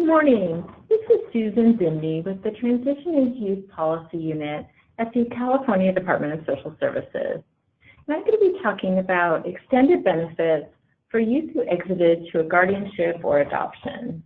Good morning. This is Susan Zimby with the Transitioning Youth Policy Unit at the California Department of Social Services. And I'm going to be talking about extended benefits for youth who exited to a guardianship or adoption.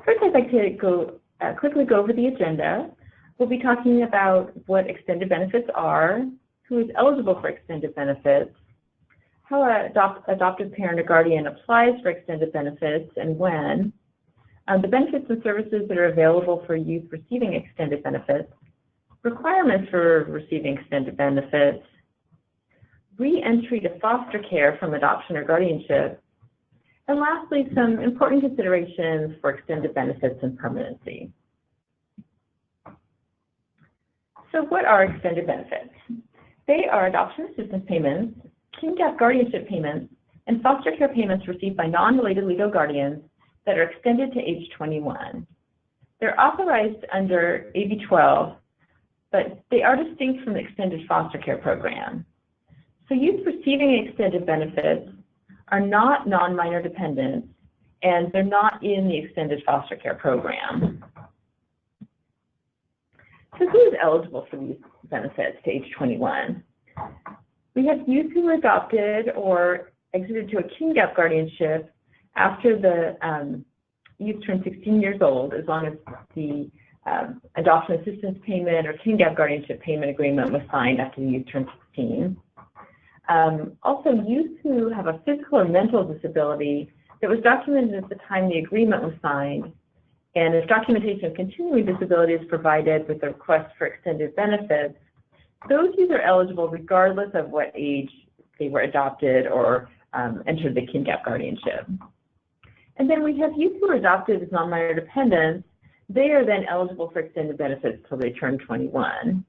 First, I'd like to quickly go over the agenda. We'll be talking about what extended benefits are, who is eligible for extended benefits, how an adoptive parent or guardian applies for extended benefits and when, the benefits and services that are available for youth receiving extended benefits, requirements for receiving extended benefits, re-entry to foster care from adoption or guardianship, and lastly, some important considerations for extended benefits and permanency. So what are extended benefits? They are adoption assistance payments, kin gap guardianship payments, and foster care payments received by non-related legal guardians that are extended to age 21. They're authorized under AB 12, but they are distinct from the extended foster care program. So youth receiving extended benefits are not non-minor dependents, and they're not in the extended foster care program. So who is eligible for these benefits to age 21? We have youth who were adopted or exited to a kin gap guardianship after the youth turned 16 years old, as long as the adoption assistance payment or kin gap guardianship payment agreement was signed after the youth turned 16. Also, youth who have a physical or mental disability that was documented at the time the agreement was signed, and if documentation of continuing disability is provided with the request for extended benefits, those youth are eligible regardless of what age they were adopted or entered the kin gap guardianship. And then we have youth who are adopted as non-minor dependents. They are then eligible for extended benefits until they turn 21.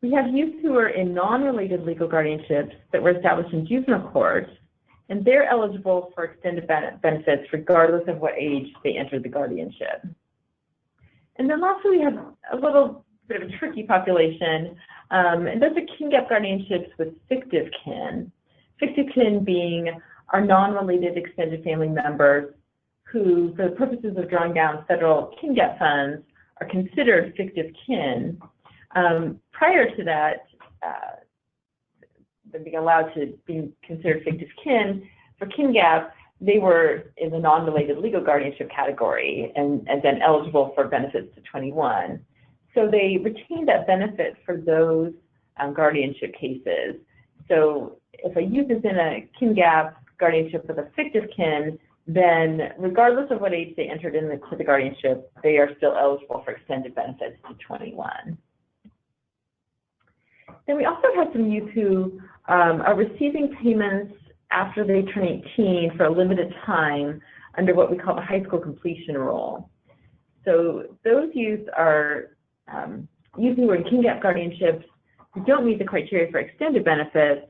We have youth who are in non-related legal guardianships that were established in juvenile court, and they're eligible for extended benefits regardless of what age they entered the guardianship. And then lastly, we have a little bit of a tricky population, and those are kin gap guardianships with fictive kin. Fictive kin being our non-related extended family members who, for the purposes of drawing down federal kin gap funds, are considered fictive kin. Prior to that, them being allowed to be considered fictive kin, for kin gap, they were in the non-related legal guardianship category and then eligible for benefits to 21. So they retained that benefit for those guardianship cases. So if a youth is in a kin gap guardianship with a fictive kin, then regardless of what age they entered into the guardianship, they are still eligible for extended benefits to 21. Then we also have some youth who are receiving payments after they turn 18 for a limited time under what we call the high school completion rule. So those youth are youth who are in kin gap guardianships who don't meet the criteria for extended benefits,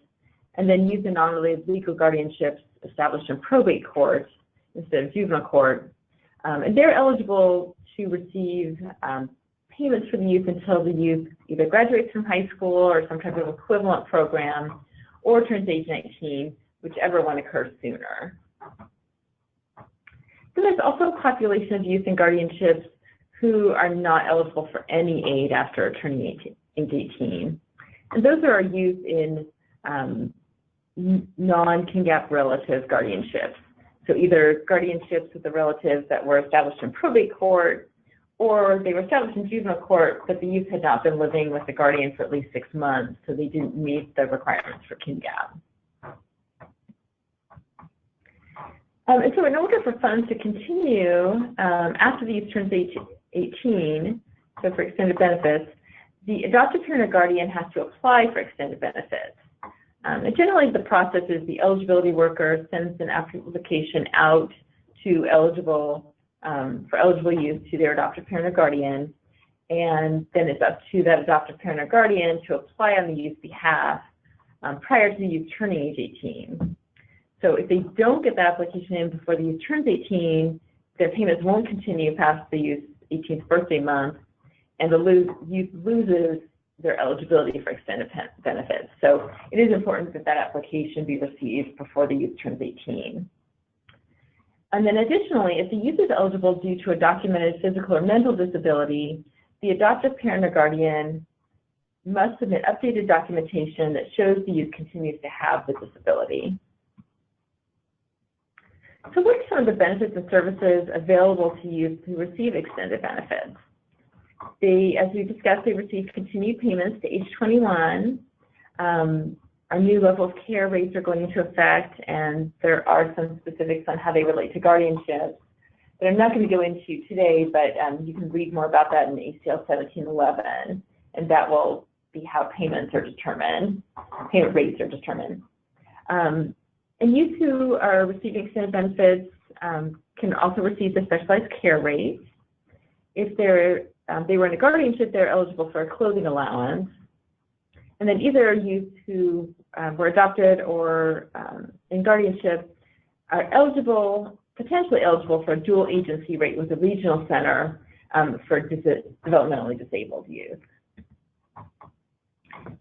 and then youth in non-related legal guardianships established in probate court instead of juvenile court. And they're eligible to receive payments for the youth until the youth either graduates from high school or some type of equivalent program or turns age 19, whichever one occurs sooner. Then there's also a population of youth in guardianships who are not eligible for any aid after turning age 18. And those are our youth in non-kin gap relative guardianships. So either guardianships with the relatives that were established in probate court, or they were established in juvenile court, but the youth had not been living with the guardian for at least 6 months, so they didn't meet the requirements for kin gap. And so in order for funds to continue after the youth turns age 18, so for extended benefits, the adoptive parent or guardian has to apply for extended benefits. And generally the process is the eligibility worker sends an application out to for eligible youth to their adoptive parent or guardian, and then it's up to that adoptive parent or guardian to apply on the youth's behalf prior to the youth turning age 18. So if they don't get that application in before the youth turns 18, their payments won't continue past the youth's 18th birthday month, and the youth loses their eligibility for extended benefits. So it is important that that application be received before the youth turns 18. And then additionally, if the youth is eligible due to a documented physical or mental disability, the adoptive parent or guardian must submit updated documentation that shows the youth continues to have the disability. So what are some of the benefits and services available to youth who receive extended benefits? As we discussed, they receive continued payments to age 21. Our new level of care rates are going into effect, and there are some specifics on how they relate to guardianships that I'm not going to go into today, but you can read more about that in ACL 1711, and that will be how payments are determined, payment rates are determined. And youth who are receiving extended benefits can also receive the specialized care rates. If they were in a guardianship, they're eligible for a clothing allowance. And then either youth who were adopted or in guardianship are potentially eligible for a dual agency rate with a regional center for developmentally disabled youth.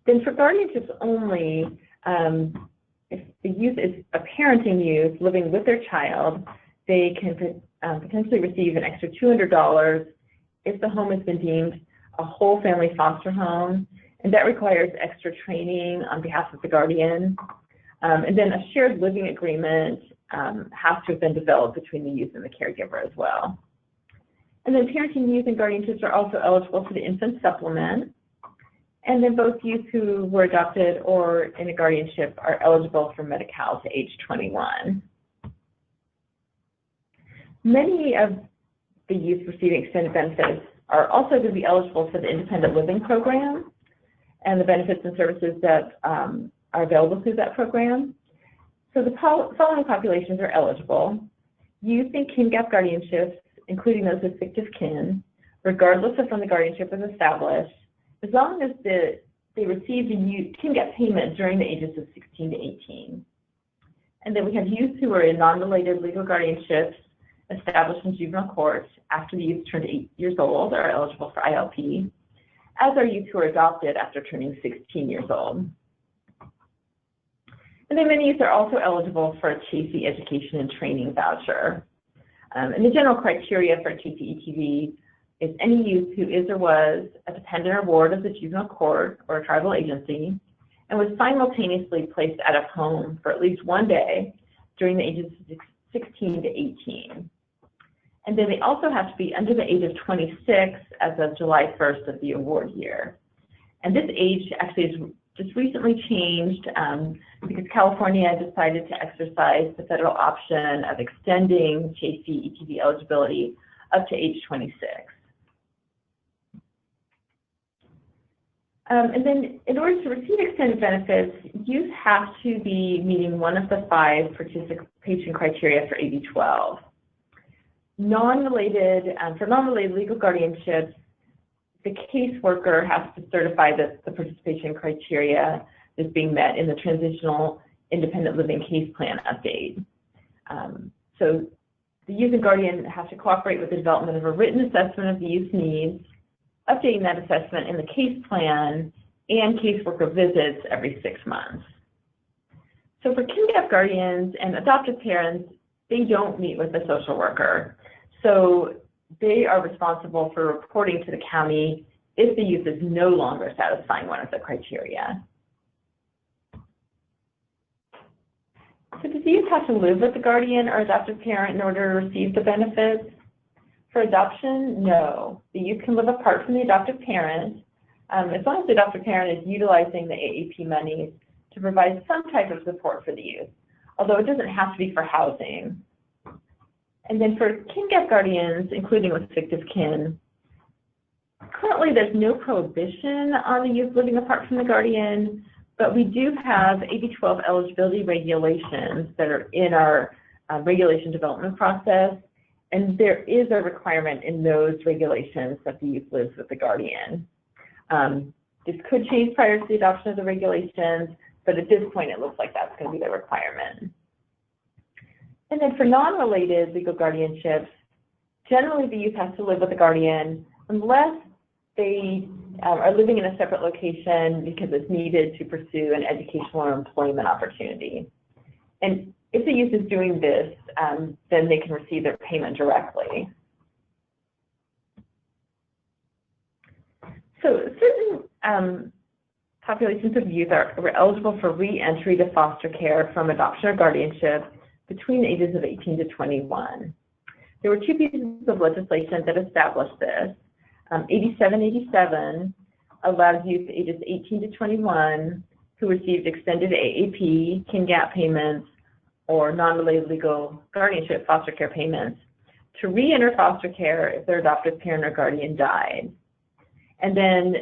Then for guardianships only, if the youth is a parenting youth living with their child, they can potentially receive an extra $200 if the home has been deemed a whole family foster home, and that requires extra training on behalf of the guardian. And then a shared living agreement has to have been developed between the youth and the caregiver as well. And then parenting youth and guardianships are also eligible for the infant supplement. And then both youth who were adopted or in a guardianship are eligible for Medi-Cal to age 21. Many of the youth receiving extended benefits are also going to be eligible for the independent living program and the benefits and services that are available through that program. So the following populations are eligible: youth in kin gap guardianships, including those with fictive kin, regardless of when the guardianship was established, as long as they received a kin gap payment during the ages of 16 to 18. And then we have youth who are in non-related legal guardianships established in juvenile court after the youth turned 8 years old are eligible for ILP, as are youth who are adopted after turning 16 years old. And then many youth are also eligible for a CHASE education and training voucher. And the general criteria for CHASE-ETV is any youth who is or was a dependent or ward of the juvenile court or a tribal agency and was simultaneously placed out of home for at least 1 day during the ages of 16 to 18. And then they also have to be under the age of 26 as of July 1st of the award year. And this age actually is just recently changed because California decided to exercise the federal option of extending CHASE-ETV eligibility up to age 26. And then in order to receive extended benefits, youth have to be meeting one of the 5 participation criteria for AB 12. For non-related legal guardianships, the caseworker has to certify that the participation criteria is being met in the Transitional Independent Living Case Plan update. So the youth and guardian have to cooperate with the development of a written assessment of the youth's needs, updating that assessment in the case plan, and caseworker visits every 6 months. So for kin gap guardians and adoptive parents, they don't meet with the social worker. So they are responsible for reporting to the county if the youth is no longer satisfying one of the criteria. So does the youth have to live with the guardian or adoptive parent in order to receive the benefits? For adoption, no. The youth can live apart from the adoptive parent as long as the adoptive parent is utilizing the AAP monies to provide some type of support for the youth, although it doesn't have to be for housing. And then for kin gap guardians, including with fictive kin, currently there's no prohibition on the youth living apart from the guardian, but we do have AB 12 eligibility regulations that are in our regulation development process, and there is a requirement in those regulations that the youth lives with the guardian. This could change prior to the adoption of the regulations, but at this point it looks like that's going to be the requirement. And then for non-related legal guardianships, generally the youth has to live with the guardian unless they are living in a separate location because it's needed to pursue an educational or employment opportunity. And if the youth is doing this, then they can receive their payment directly. So certain populations of youth were eligible for re-entry to foster care from adoption or guardianship between the ages of 18 to 21. There were 2 pieces of legislation that established this. 8787 allows youth ages 18 to 21 who received extended AAP, KIN-GAP payments, or non-related legal guardianship foster care payments to re-enter foster care if their adoptive parent or guardian died. And then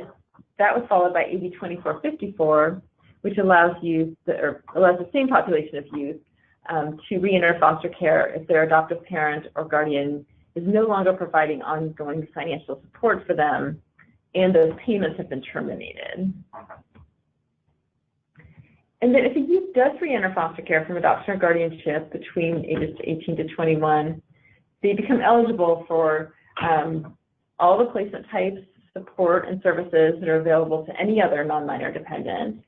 that was followed by AB 2454, which allows youth, or allows the same population of youth to re-enter foster care if their adoptive parent or guardian is no longer providing ongoing financial support for them and those payments have been terminated. And then if a youth does re-enter foster care from adoption or guardianship between ages 18 to 21, they become eligible for all the placement types, support, and services that are available to any other non-minor dependent.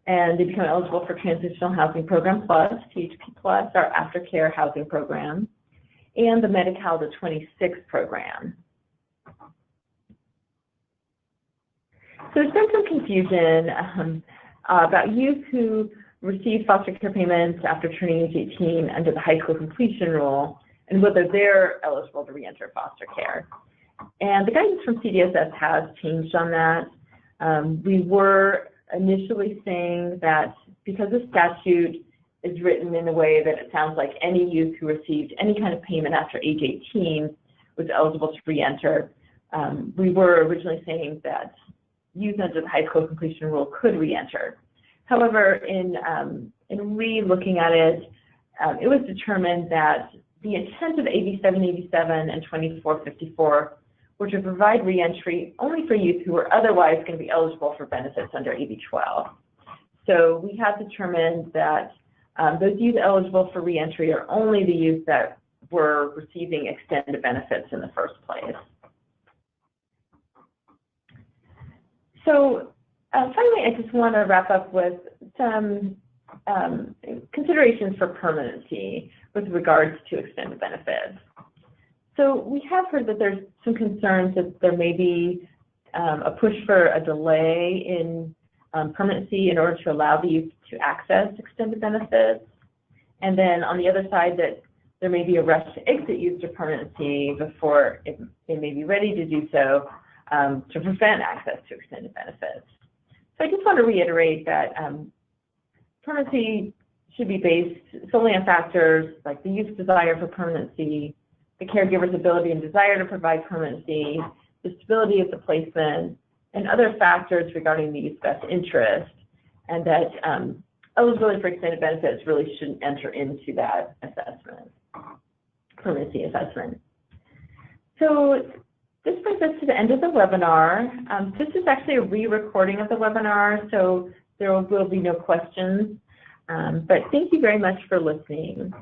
And they become eligible for Transitional Housing Program Plus, THP Plus, our aftercare housing program, and the Medi-Cal to 26 program. So there's been some confusion about youth who receive foster care payments after turning age 18 under the high school completion rule and whether they're eligible to re-enter foster care. And the guidance from CDSS has changed on that. We were initially saying that because the statute is written in a way that it sounds like any youth who received any kind of payment after age 18 was eligible to re-enter. We were originally saying that youth under the high school completion rule could re-enter. However, in re-looking at it, it was determined that the intent of AB 787 and 2454 were to provide re-entry only for youth who were otherwise going to be eligible for benefits under AB 12. So we have determined that those youth eligible for re-entry are only the youth that were receiving extended benefits in the first place. So finally, I just want to wrap up with some considerations for permanency with regards to extended benefits. So we have heard that there's some concerns that there may be a push for a delay in permanency in order to allow the youth to access extended benefits. And then on the other side, that there may be a rush to exit youth to permanency before they may be ready to do so to prevent access to extended benefits. So I just want to reiterate that permanency should be based solely on factors like the youth's desire for permanency, the caregiver's ability and desire to provide permanency, the stability of the placement, and other factors regarding the youth's best interest, and that eligibility for extended benefits really shouldn't enter into that assessment, permanency assessment. So this brings us to the end of the webinar. This is actually a re-recording of the webinar, so there will be no questions. But thank you very much for listening.